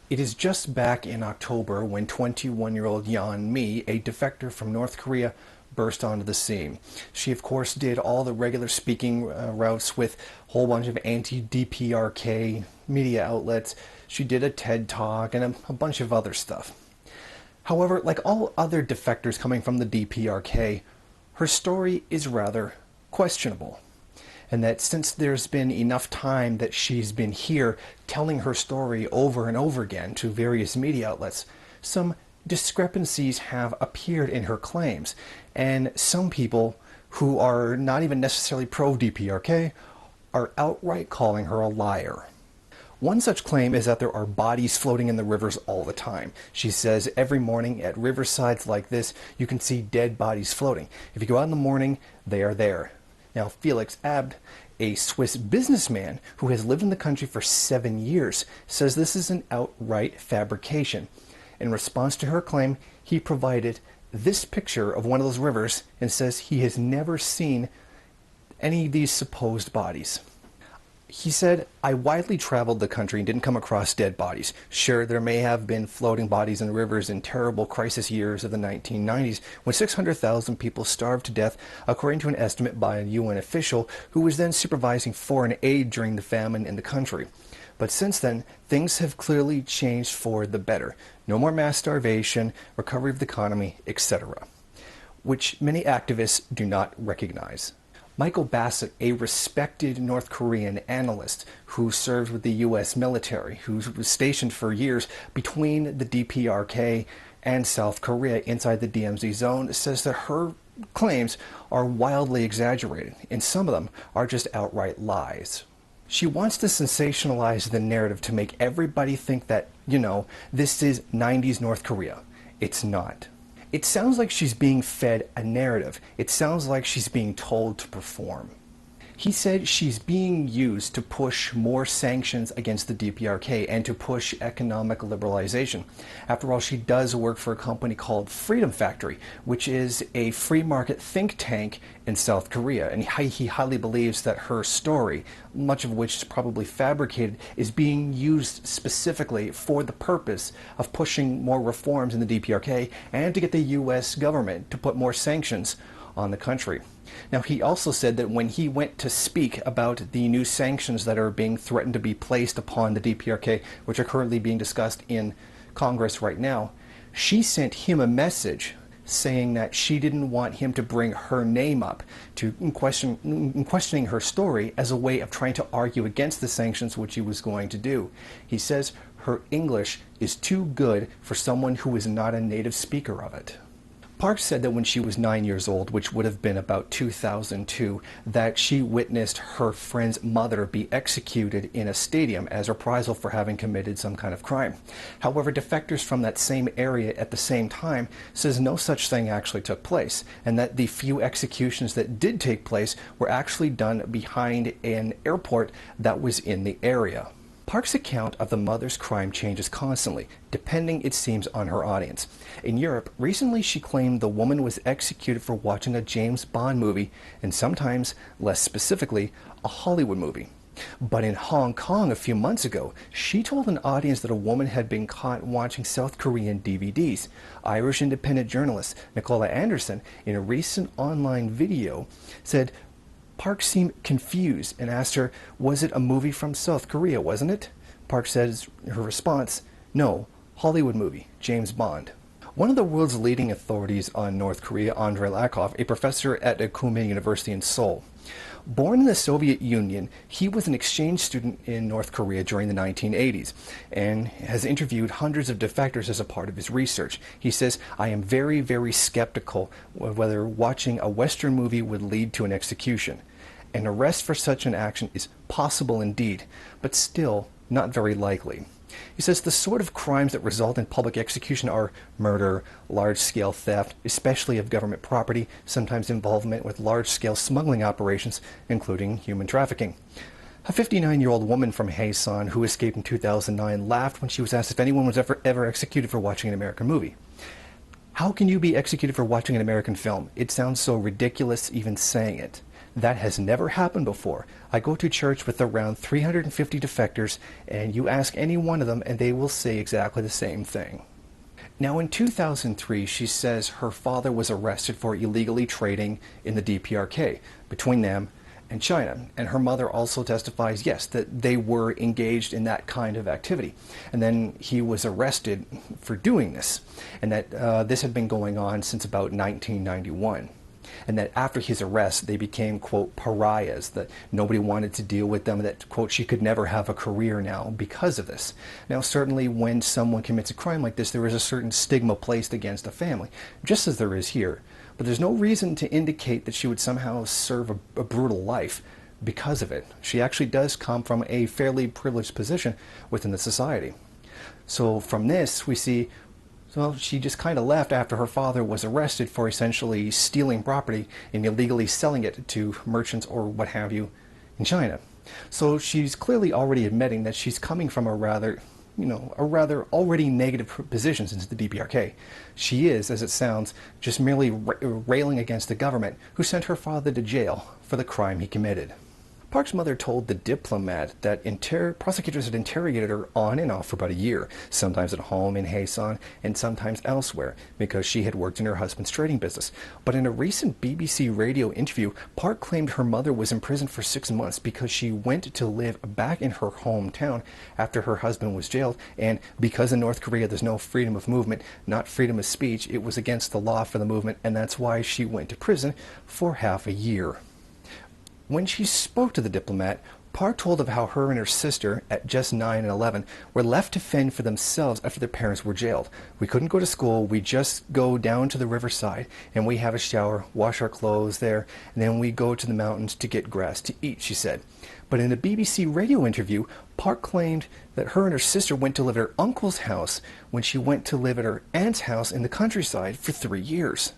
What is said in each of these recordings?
It is just back in October when 21-year-old Yeon-mi, a defector from North Korea, burst onto the scene. She, of course, did all the regular speaking routes with a whole bunch of anti-DPRK media outlets. She did a TED Talk and a bunch of other stuff. However, like all other defectors coming from the DPRK, her story is rather questionable. And that since there's been enough time that she's been here telling her story over and over again to various media outlets, some discrepancies have appeared in her claims. And some people who are not even necessarily pro-DPRK are outright calling her a liar. One such claim is that there are bodies floating in the rivers all the time. She says every morning at riversides like this, you can see dead bodies floating. If you go out in the morning, they are there. Now, Felix Abd, a Swiss businessman who has lived in the country for 7 years, says this is an outright fabrication. In response to her claim, he provided this picture of one of those rivers and says he has never seen any of these supposed bodies. He said, I widely traveled the country and didn't come across dead bodies. Sure, there may have been floating bodies in rivers in terrible crisis years of the 1990s when 600,000 people starved to death, according to an estimate by a UN official who was then supervising foreign aid during the famine in the country. But since then, things have clearly changed for the better. No more mass starvation, recovery of the economy, etc., which many activists do not recognize. Michael Bassett, a respected North Korean analyst who served with the U.S. military, who was stationed for years between the DPRK and South Korea inside the DMZ zone, says that her claims are wildly exaggerated, and some of them are just outright lies. She wants to sensationalize the narrative to make everybody think that, this is 90s North Korea. It's not. It sounds like she's being fed a narrative. It sounds like she's being told to perform. He said she's being used to push more sanctions against the DPRK and to push economic liberalization. After all, she does work for a company called Freedom Factory, which is a free market think tank in South Korea. And he highly believes that her story, much of which is probably fabricated, is being used specifically for the purpose of pushing more reforms in the DPRK and to get the US government to put more sanctions on the country. Now, he also said that when he went to speak about the new sanctions that are being threatened to be placed upon the DPRK, which are currently being discussed in Congress right now, she sent him a message saying that she didn't want him to bring her name up in questioning her story as a way of trying to argue against the sanctions, which he was going to do. He says her English is too good for someone who is not a native speaker of it. Park said that when she was 9 years old, which would have been about 2002, that she witnessed her friend's mother be executed in a stadium as reprisal for having committed some kind of crime. However, defectors from that same area at the same time says no such thing actually took place, and that the few executions that did take place were actually done behind an airport that was in the area. Park's account of the mother's crime changes constantly, depending, it seems, on her audience. In Europe, recently she claimed the woman was executed for watching a James Bond movie, and sometimes, less specifically, a Hollywood movie. But in Hong Kong a few months ago, she told an audience that a woman had been caught watching South Korean DVDs. Irish independent journalist Nicola Anderson, in a recent online video, said Park seemed confused and asked her, was it a movie from South Korea, wasn't it? Park says, her response, no, Hollywood movie, James Bond. One of the world's leading authorities on North Korea, Andrei Lakov, a professor at Ekumen University in Seoul. Born in the Soviet Union, he was an exchange student in North Korea during the 1980s and has interviewed hundreds of defectors as a part of his research. He says, I am very, very skeptical of whether watching a Western movie would lead to an execution. An arrest for such an action is possible indeed, but still not very likely. He says the sort of crimes that result in public execution are murder, large-scale theft, especially of government property, sometimes involvement with large-scale smuggling operations, including human trafficking. A 59-year-old woman from Haesan who escaped in 2009 laughed when she was asked if anyone was ever executed for watching an American movie. How can you be executed for watching an American film? It sounds so ridiculous even saying it. That has never happened before. I go to church with around 350 defectors, and you ask any one of them, and they will say exactly the same thing. Now, in 2003, she says her father was arrested for illegally trading in the DPRK between them and China. And her mother also testifies, yes, that they were engaged in that kind of activity. And then he was arrested for doing this, and that this had been going on since about 1991. And that after his arrest, they became, quote, pariahs, that nobody wanted to deal with them, that, quote, she could never have a career now because of this. Now, certainly when someone commits a crime like this, there is a certain stigma placed against a family, just as there is here. But there's no reason to indicate that she would somehow serve a brutal life because of it. She actually does come from a fairly privileged position within the society. So from this, we see, well, she just kind of left after her father was arrested for essentially stealing property and illegally selling it to merchants or what have you in China. So she's clearly already admitting that she's coming from a rather already negative position since the DPRK. She is, as it sounds, just merely railing against the government who sent her father to jail for the crime he committed. Park's mother told the Diplomat that prosecutors had interrogated her on and off for about a year, sometimes at home in Haesan and sometimes elsewhere, because she had worked in her husband's trading business. But in a recent BBC radio interview, Park claimed her mother was imprisoned for 6 months because she went to live back in her hometown after her husband was jailed, and because in North Korea there's no freedom of movement, not freedom of speech, it was against the law for the movement, and that's why she went to prison for half a year. When she spoke to the Diplomat, Park told of how her and her sister, at just 9 and 11, were left to fend for themselves after their parents were jailed. We couldn't go to school, we just go down to the riverside, and we have a shower, wash our clothes there, and then we go to the mountains to get grass to eat, she said. But in a BBC radio interview, Park claimed that her and her sister went to live at her uncle's house when she went to live at her aunt's house in the countryside for 3 years.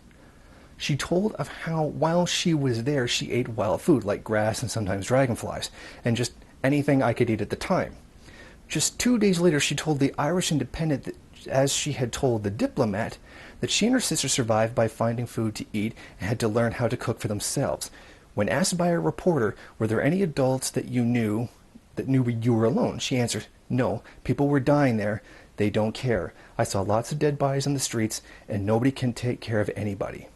She told of how while she was there, she ate wild food like grass and sometimes dragonflies, and just anything I could eat at the time. Just 2 days later, she told the Irish Independent that, as she had told the Diplomat, that she and her sister survived by finding food to eat and had to learn how to cook for themselves. When asked by a reporter, were there any adults that knew you were alone, she answered, no, people were dying there. They don't care. I saw lots of dead bodies on the streets, and nobody can take care of anybody.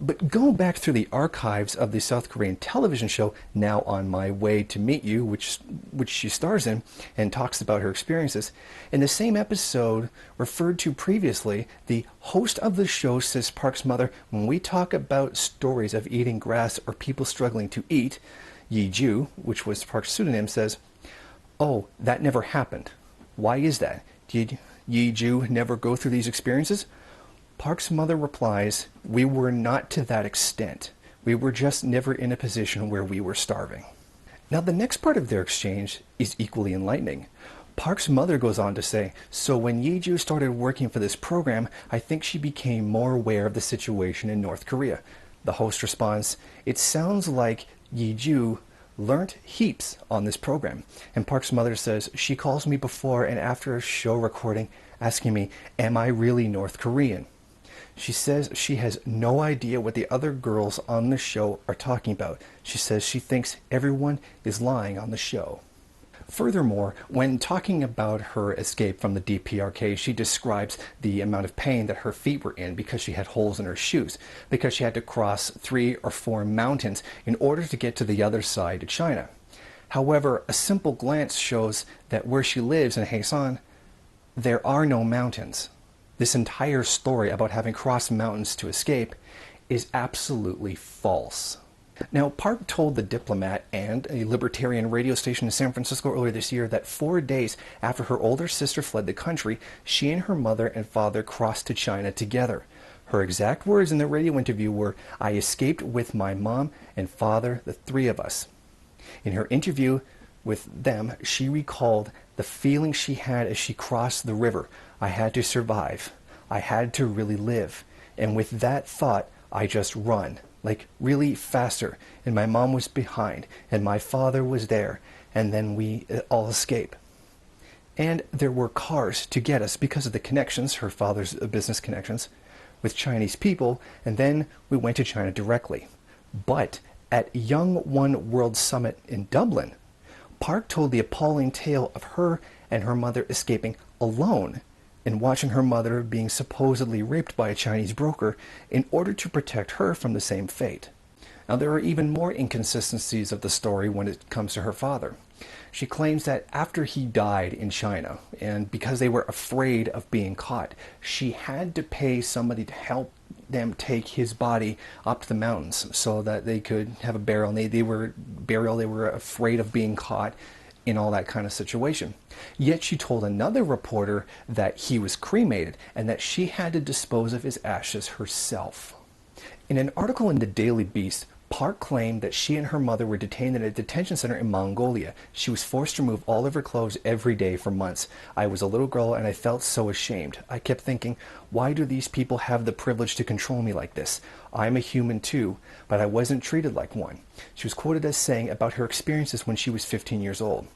But going back through the archives of the South Korean television show Now on My Way to Meet You, which she stars in and talks about her experiences, in the same episode referred to previously, the host of the show says Park's mother, when we talk about stories of eating grass or people struggling to eat, Yi-ju, which was Park's pseudonym, says, oh, that never happened. Why is that? Did Yi-ju never go through these experiences? Park's mother replies, we were not to that extent. We were just never in a position where we were starving. Now the next part of their exchange is equally enlightening. Park's mother goes on to say, so when Yeju started working for this program, I think she became more aware of the situation in North Korea. The host responds, it sounds like Yeju learnt heaps on this program. And Park's mother says, she calls me before and after a show recording asking me, am I really North Korean? She says she has no idea what the other girls on the show are talking about. She says she thinks everyone is lying on the show. Furthermore, when talking about her escape from the DPRK, she describes the amount of pain that her feet were in because she had holes in her shoes, because she had to cross 3 or 4 mountains in order to get to the other side of China. However, a simple glance shows that where she lives in Haesan, there are no mountains. This entire story about having crossed mountains to escape is absolutely false. Now, Park told the Diplomat and a libertarian radio station in San Francisco earlier this year that 4 days after her older sister fled the country, she and her mother and father crossed to China together. Her exact words in the radio interview were, I escaped with my mom and father, the 3 of us. In her interview with them, she recalled the feeling she had as she crossed the river. I had to survive. I had to really live. And with that thought, I just run, like really faster. And my mom was behind, and my father was there, and then we all escape. And there were cars to get us because of the connections, her father's business connections, with Chinese people, and then we went to China directly. But At Young One World Summit in Dublin, Park told the appalling tale of her and her mother escaping alone and watching her mother being supposedly raped by a Chinese broker in order to protect her from the same fate. Now, there are even more inconsistencies of the story when it comes to her father. She claims that after he died in China, and because they were afraid of being caught, she had to pay somebody to help them take his body up to the mountains so that they could have a burial. And they were afraid of being caught in all that kind of situation. Yet she told another reporter that he was cremated and that she had to dispose of his ashes herself. In an article in the Daily Beast, Park claimed that she and her mother were detained in a detention center in Mongolia. She was forced to remove all of her clothes every day for months. I was a little girl and I felt so ashamed. I kept thinking, why do these people have the privilege to control me like this? I'm a human too, but I wasn't treated like one. She was quoted as saying about her experiences when she was 15 years old.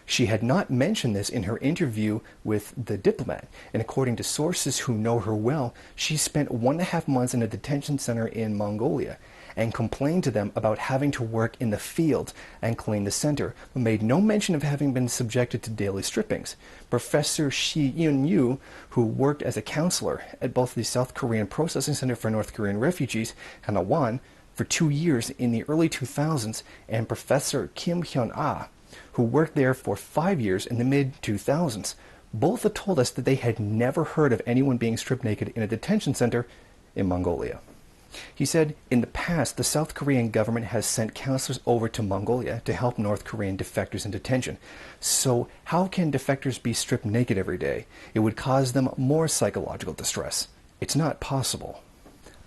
She had not mentioned this in her interview with the Diplomat, and according to sources who know her well, she spent 1.5 months in a detention center in Mongolia and complained to them about having to work in the field and clean the center, but made no mention of having been subjected to daily strippings. Professor Shi Yun-yu, who worked as a counselor at both the South Korean Processing Center for North Korean Refugees, Hanawan, for 2 years in the early 2000s, and Professor Kim Hyun-ah, who worked there for 5 years in the mid-2000s, both have told us that they had never heard of anyone being stripped naked in a detention center in Mongolia. He said, in the past, the South Korean government has sent counselors over to Mongolia to help North Korean defectors in detention. So how can defectors be stripped naked every day? It would cause them more psychological distress. It's not possible.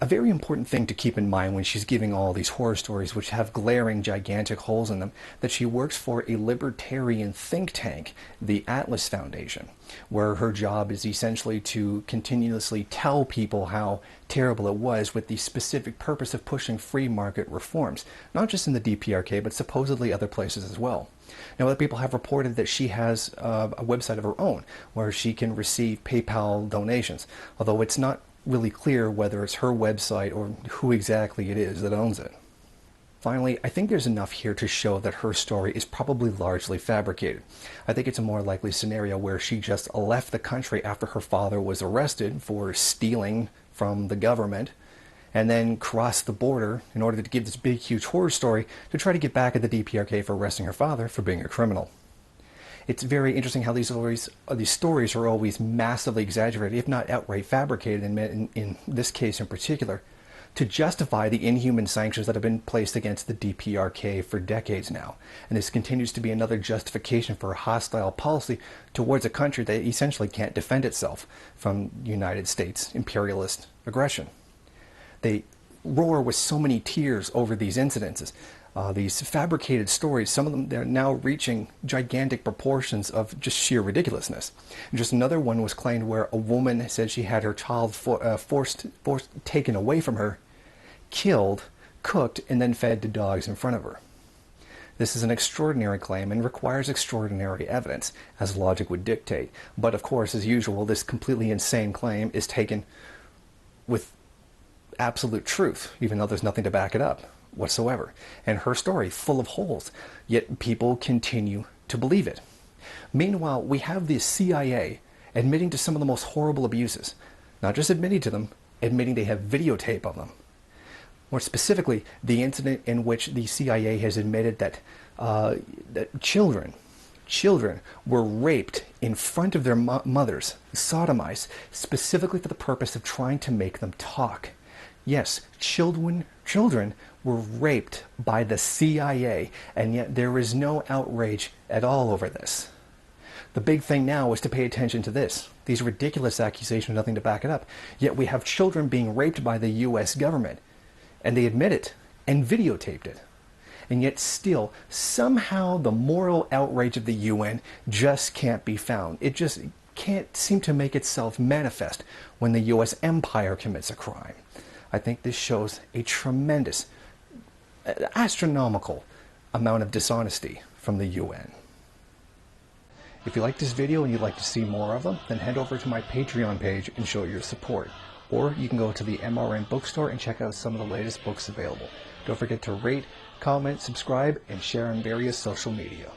A very important thing to keep in mind when she's giving all these horror stories, which have glaring, gigantic holes in them, that she works for a libertarian think tank, the Atlas Foundation, where her job is essentially to continuously tell people how terrible it was with the specific purpose of pushing free market reforms, not just in the DPRK, but supposedly other places as well. Now, other people have reported that she has a website of her own where she can receive PayPal donations, although it's not really clear whether it's her website or who exactly it is that owns it. Finally, I think there's enough here to show that her story is probably largely fabricated. I think it's a more likely scenario where she just left the country after her father was arrested for stealing from the government and then crossed the border in order to give this big, huge horror story to try to get back at the DPRK for arresting her father for being a criminal. It's very interesting how these stories are always massively exaggerated, if not outright fabricated, in this case in particular, to justify the inhuman sanctions that have been placed against the DPRK for decades now. And this continues to be another justification for a hostile policy towards a country that essentially can't defend itself from United States imperialist aggression. They roar with so many tears over these incidences. These fabricated stories, some of them, they're now reaching gigantic proportions of just sheer ridiculousness. And just another one was claimed where a woman said she had her child forced taken away from her, killed, cooked, and then fed to dogs in front of her. This is an extraordinary claim and requires extraordinary evidence, as logic would dictate. But of course, as usual, this completely insane claim is taken with absolute truth, even though there's nothing to back it up whatsoever. And her story, full of holes, yet people continue to believe it. Meanwhile, we have the CIA admitting to some of the most horrible abuses. Not just admitting to them, admitting they have videotape of them. More specifically, the incident in which the CIA has admitted that children were raped in front of their mothers, sodomized, specifically for the purpose of trying to make them talk. Yes, children were raped by the CIA, and yet there is no outrage at all over this. The big thing now is to pay attention to this. These ridiculous accusations, nothing to back it up. Yet we have children being raped by the U.S. government, and they admit it and videotaped it. And yet still, somehow the moral outrage of the UN just can't be found. It just can't seem to make itself manifest when the U.S. empire commits a crime. I think this shows a tremendous, astronomical amount of dishonesty from the UN. If you like this video and you'd like to see more of them, then head over to my Patreon page and show your support. Or you can go to the MRN bookstore and check out some of the latest books available. Don't forget to rate, comment, subscribe, and share on various social media.